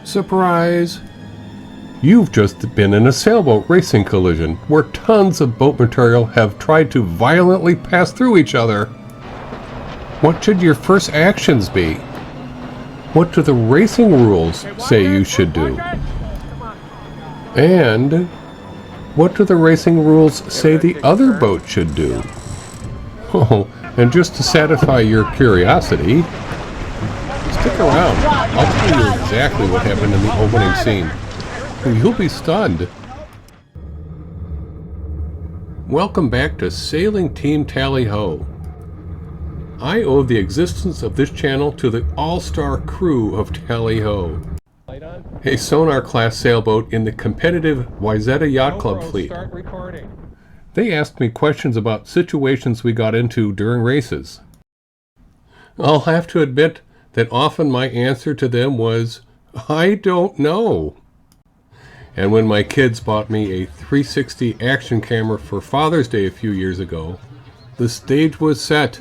Surprise! You've just been in a sailboat racing collision where tons of boat material have tried to violently pass through each other. What should your first actions be? What do the racing rules say you should do? And what do the racing rules say the other boat should do? Oh, and just to satisfy your curiosity, stick around. I'll tell you exactly what happened in the opening scene. You'll be stunned. Welcome back to Sailing Team Tally-Ho. I owe the existence of this channel to the all-star crew of Tally-Ho, a sonar-class sailboat in the competitive Wayzata Yacht Club fleet. They asked me questions about situations we got into during races. I'll have to admit that often my answer to them was, I don't know. And when my kids bought me a 360 action camera for Father's Day a few years ago, the stage was set.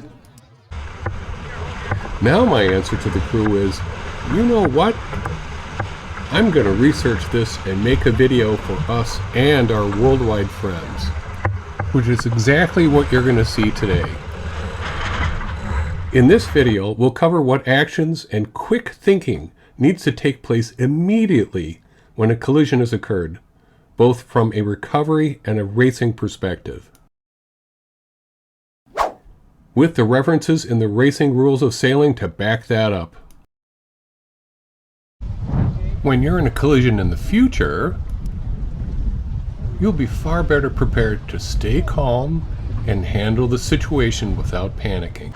Now my answer to the crew is, you know what? I'm going to research this and make a video for us and our worldwide friends, which is exactly what you're going to see today. In this video, we'll cover what actions and quick thinking needs to take place immediately when a collision has occurred, both from a recovery and a racing perspective, with the references in the racing rules of sailing to back that up. When you're in a collision in the future, you'll be far better prepared to stay calm and handle the situation without panicking.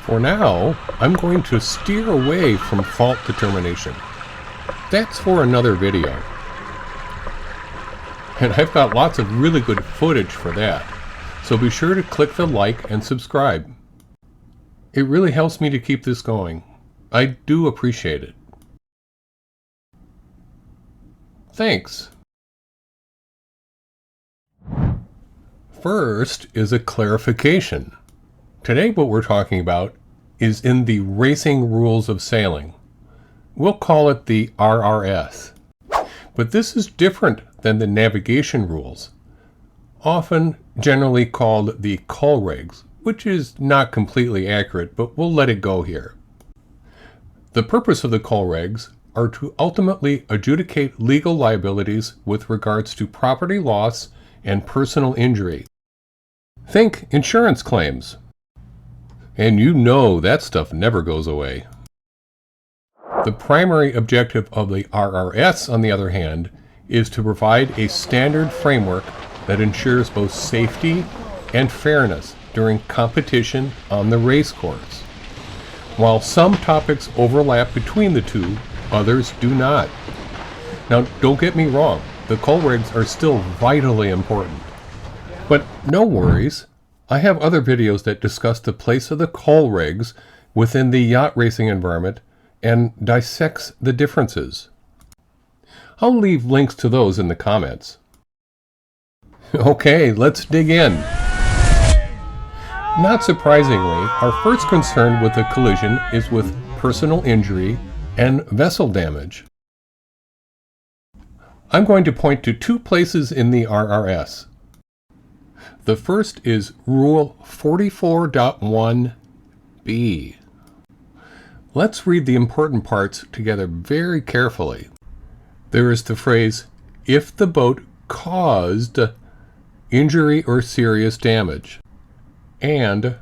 For now, I'm going to steer away from fault determination. That's for another video. And I've got lots of really good footage for that, so be sure to click the like and subscribe. It really helps me to keep this going. I do appreciate it. Thanks. First is a clarification. Today what we're talking about is in the racing rules of sailing. We'll call it the RRS. But this is different than the navigation rules, often generally called the Colregs, which is not completely accurate, but we'll let it go here. The purpose of the Colregs are to ultimately adjudicate legal liabilities with regards to property loss and personal injury. Think insurance claims. And you know that stuff never goes away. The primary objective of the RRS, on the other hand, is to provide a standard framework that ensures both safety and fairness during competition on the race course. While some topics overlap between the two, others do not. Now, don't get me wrong, the Colregs are still vitally important. But no worries, I have other videos that discuss the place of the Colregs within the yacht racing environment and dissects the differences. I'll leave links to those in the comments. Okay, let's dig in. Not surprisingly, our first concern with a collision is with personal injury and vessel damage. I'm going to point to two places in the RRS. The first is Rule 44.1b. Let's read the important parts together very carefully. There is the phrase, if the boat caused injury or serious damage, and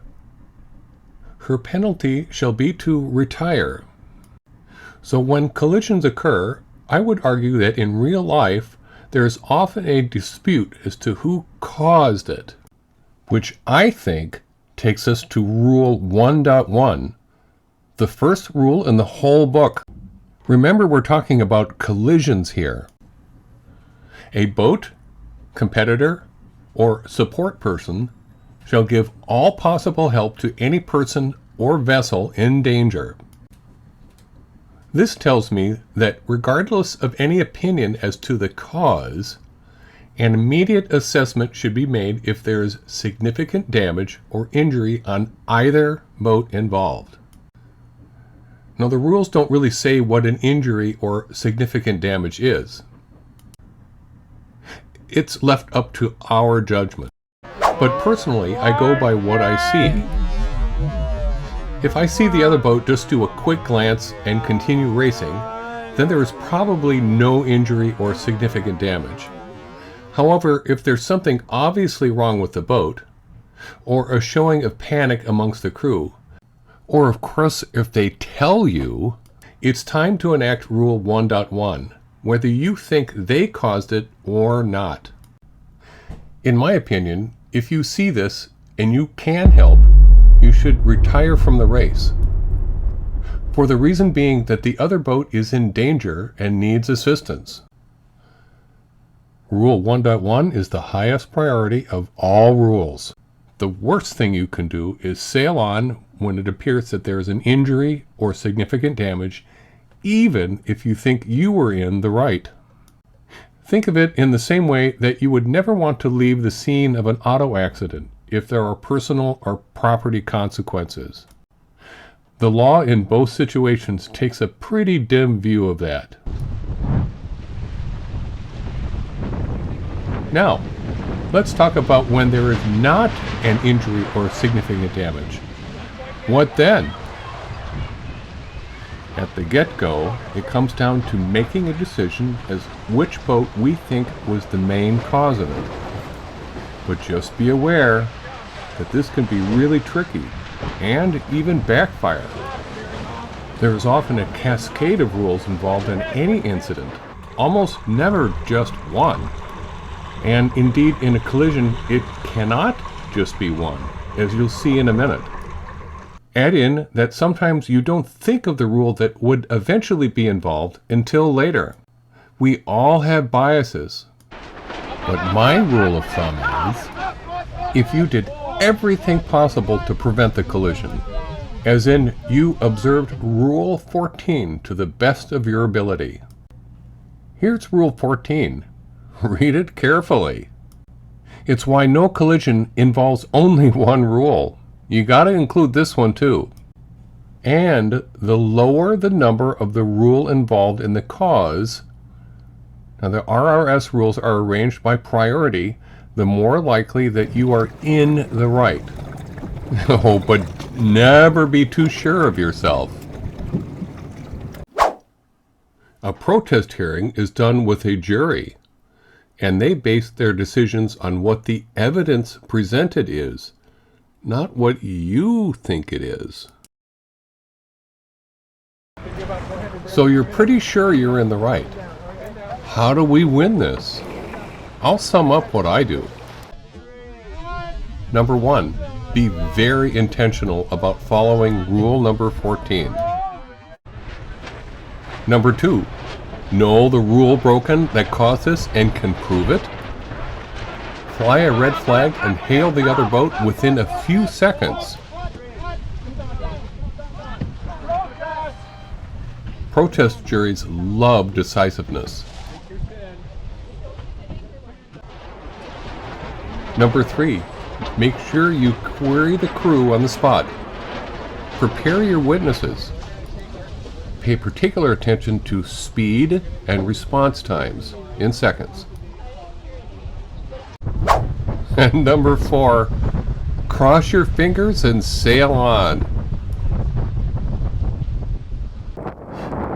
her penalty shall be to retire. So when collisions occur, I would argue that in real life, there is often a dispute as to who caused it, which I think takes us to Rule 1.1, the first rule in the whole book. Remember, we're talking about collisions here. A boat, competitor, or support person shall give all possible help to any person or vessel in danger. This tells me that regardless of any opinion as to the cause, an immediate assessment should be made if there is significant damage or injury on either boat involved. Now, the rules don't really say what an injury or significant damage is. It's left up to our judgment. But personally, I go by what I see. If I see the other boat just do a quick glance and continue racing, then there is probably no injury or significant damage. However, if there's something obviously wrong with the boat, or a showing of panic amongst the crew, or of course if they tell you, it's time to enact Rule 1.1, whether you think they caused it or not. In my opinion, if you see this and you can help, you should retire from the race. For the reason being that the other boat is in danger and needs assistance. Rule 1.1 is the highest priority of all rules. The worst thing you can do is sail on when it appears that there is an injury or significant damage, even if you think you were in the right. Think of it in the same way that you would never want to leave the scene of an auto accident if there are personal or property consequences. The law in both situations takes a pretty dim view of that. Now, let's talk about when there is not an injury or significant damage. What then? At the get-go, it comes down to making a decision as which boat we think was the main cause of it. But just be aware that this can be really tricky and even backfire. There is often a cascade of rules involved in any incident, almost never just one. And indeed, in a collision, it cannot just be one, as you'll see in a minute. Add in that sometimes you don't think of the rule that would eventually be involved until later. We all have biases. But my rule of thumb is, if you did everything possible to prevent the collision, as in you observed Rule 14 to the best of your ability. Here's Rule 14. Read it carefully. It's why no collision involves only one rule. You gotta include this one too. And the lower the number of the rule involved in the cause, now the RRS rules are arranged by priority, the more likely that you are in the right. Oh, but never be too sure of yourself. A protest hearing is done with a jury, and they base their decisions on what the evidence presented is, not what you think it is. So you're pretty sure you're in the right. How do we win this? I'll sum up what I do. Number 1, be very intentional about following rule number 14. Number 2, know the rule broken that caused this and can prove it. Fly a red flag and hail the other boat within a few seconds. Protest juries love decisiveness. Number 3, make sure you query the crew on the spot. Prepare your witnesses. Pay particular attention to speed and response times in seconds. And number 4, cross your fingers and sail on.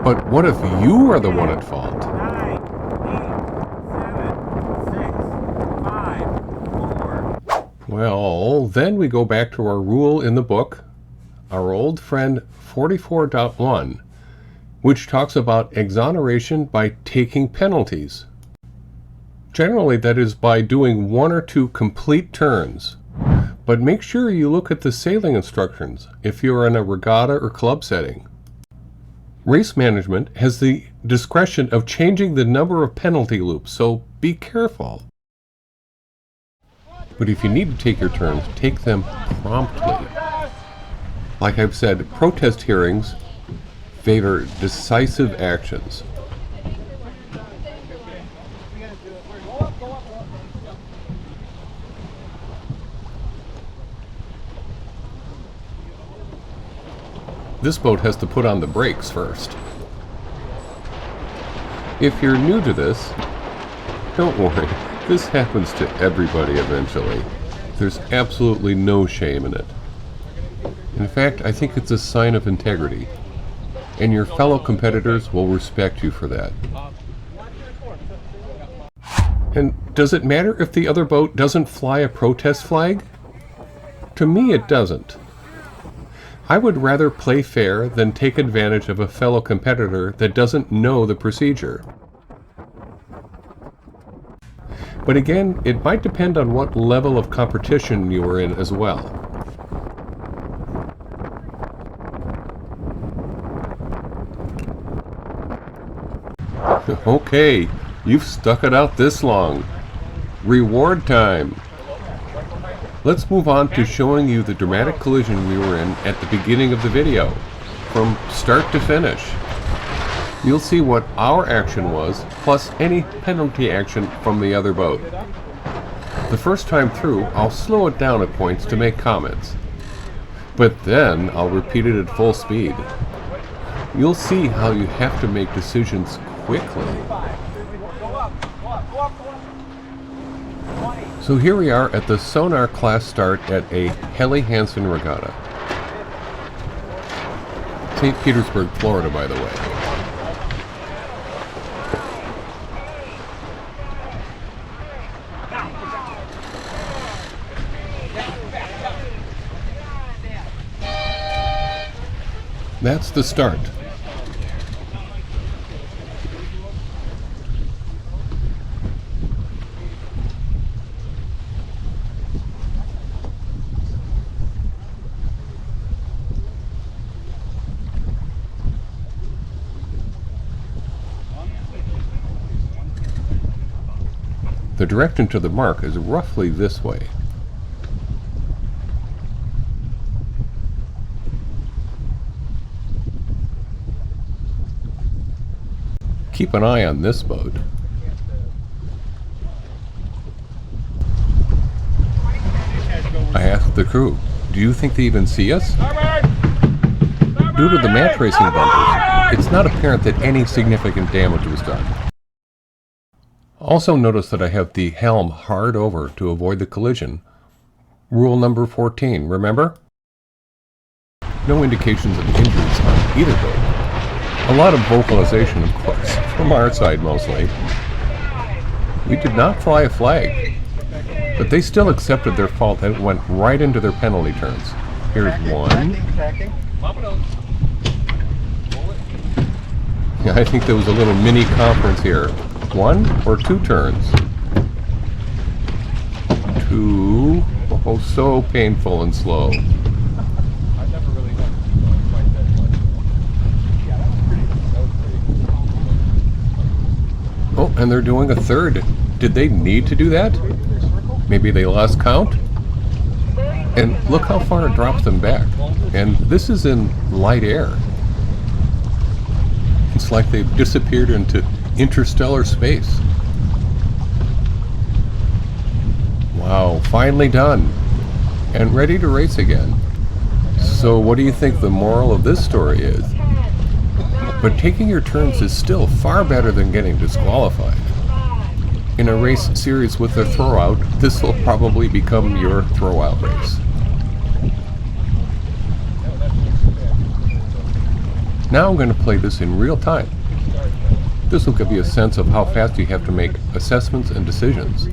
But what if you are the one at fault? 9, 8, 7, 6, 5, 4. Well, then we go back to our rule in the book, our old friend 44.1, which talks about exoneration by taking penalties. Generally, that is by doing 1 or 2 complete turns. But make sure you look at the sailing instructions if you're in a regatta or club setting. Race management has the discretion of changing the number of penalty loops, so be careful. But if you need to take your turns, take them promptly. Like I've said, protest hearings favor decisive actions. this boat has to put on the brakes first. If you're new to this, don't worry, this happens to everybody eventually. There's absolutely no shame in it. In fact, I think it's a sign of integrity, and your fellow competitors will respect you for that. And does it matter if the other boat doesn't fly a protest flag? To me, it doesn't. I would rather play fair than take advantage of a fellow competitor that doesn't know the procedure. But again, it might depend on what level of competition you are in as well. Okay, you've stuck it out this long. Reward time! Let's move on to showing you the dramatic collision we were in at the beginning of the video, from start to finish. You'll see what our action was, plus any penalty action from the other boat. The first time through, I'll slow it down at points to make comments. But then I'll repeat it at full speed. You'll see how you have to make decisions quickly. So here we are at the sonar class start at a Helly Hansen regatta. St. Petersburg, Florida, by the way. That's the start. The direction to the mark is roughly this way. Keep an eye on this boat. I asked the crew, do you think they even see us? Due to the match racing bumpers, it's not apparent that any significant damage was done. Also notice that I have the helm hard over to avoid the collision. Rule number 14, remember? No indications of injuries on either boat. A lot of vocalization, of course, from our side mostly. We did not fly a flag, but they still accepted their fault and it went right into their penalty turns. Here's one. Yeah, I think there was a little mini conference here. 1 or 2 turns. 2. Oh, so painful and slow. Oh, and they're doing a third. Did they need to do that? Maybe they lost count? And look how far it drops them back. And this is in light air. It's like they've disappeared into interstellar space. Wow, finally done. And ready to race again. So what do you think the moral of this story is? But taking your turns is still far better than getting disqualified. In a race series with a throwout, this will probably become your throwout race. Now I'm going to play this in real time. This will give you a sense of how fast you have to make assessments and decisions.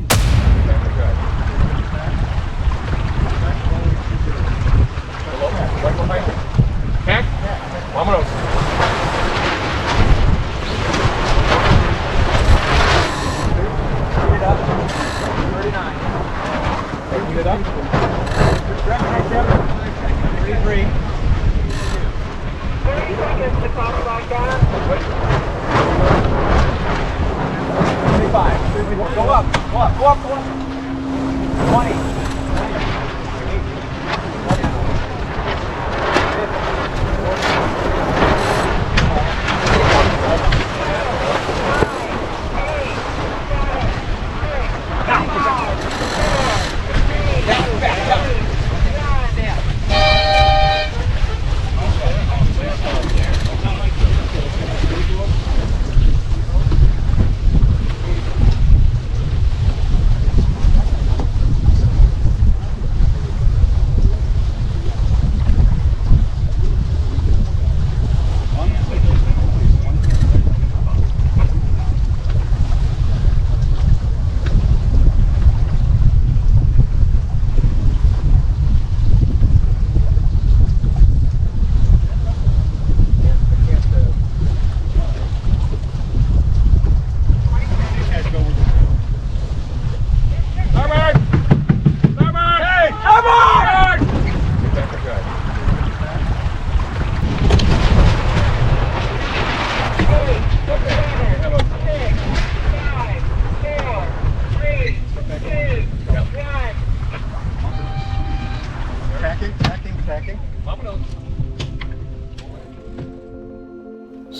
Go up. 20.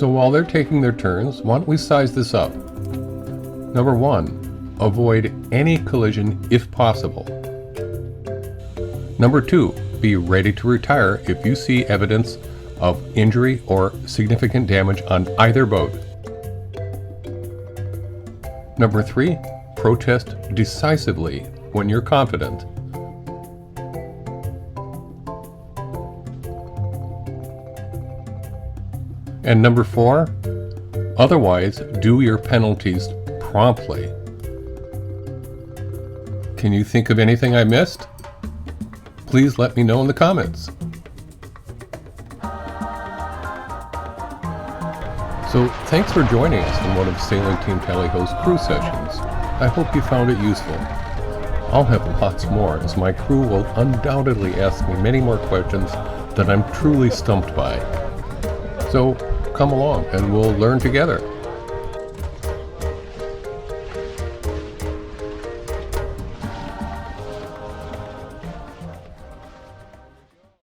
So while they're taking their turns, why don't we size this up? Number 1, avoid any collision if possible. Number 2, be ready to retire if you see evidence of injury or significant damage on either boat. Number 3, protest decisively when you're confident. And number 4, otherwise do your penalties promptly. Can you think of anything I missed? Please let me know in the comments. So thanks for joining us in one of Sailing Team Tally-Ho's crew sessions. I hope you found it useful. I'll have lots more, as my crew will undoubtedly ask me many more questions that I'm truly stumped by. So come along and we'll learn together.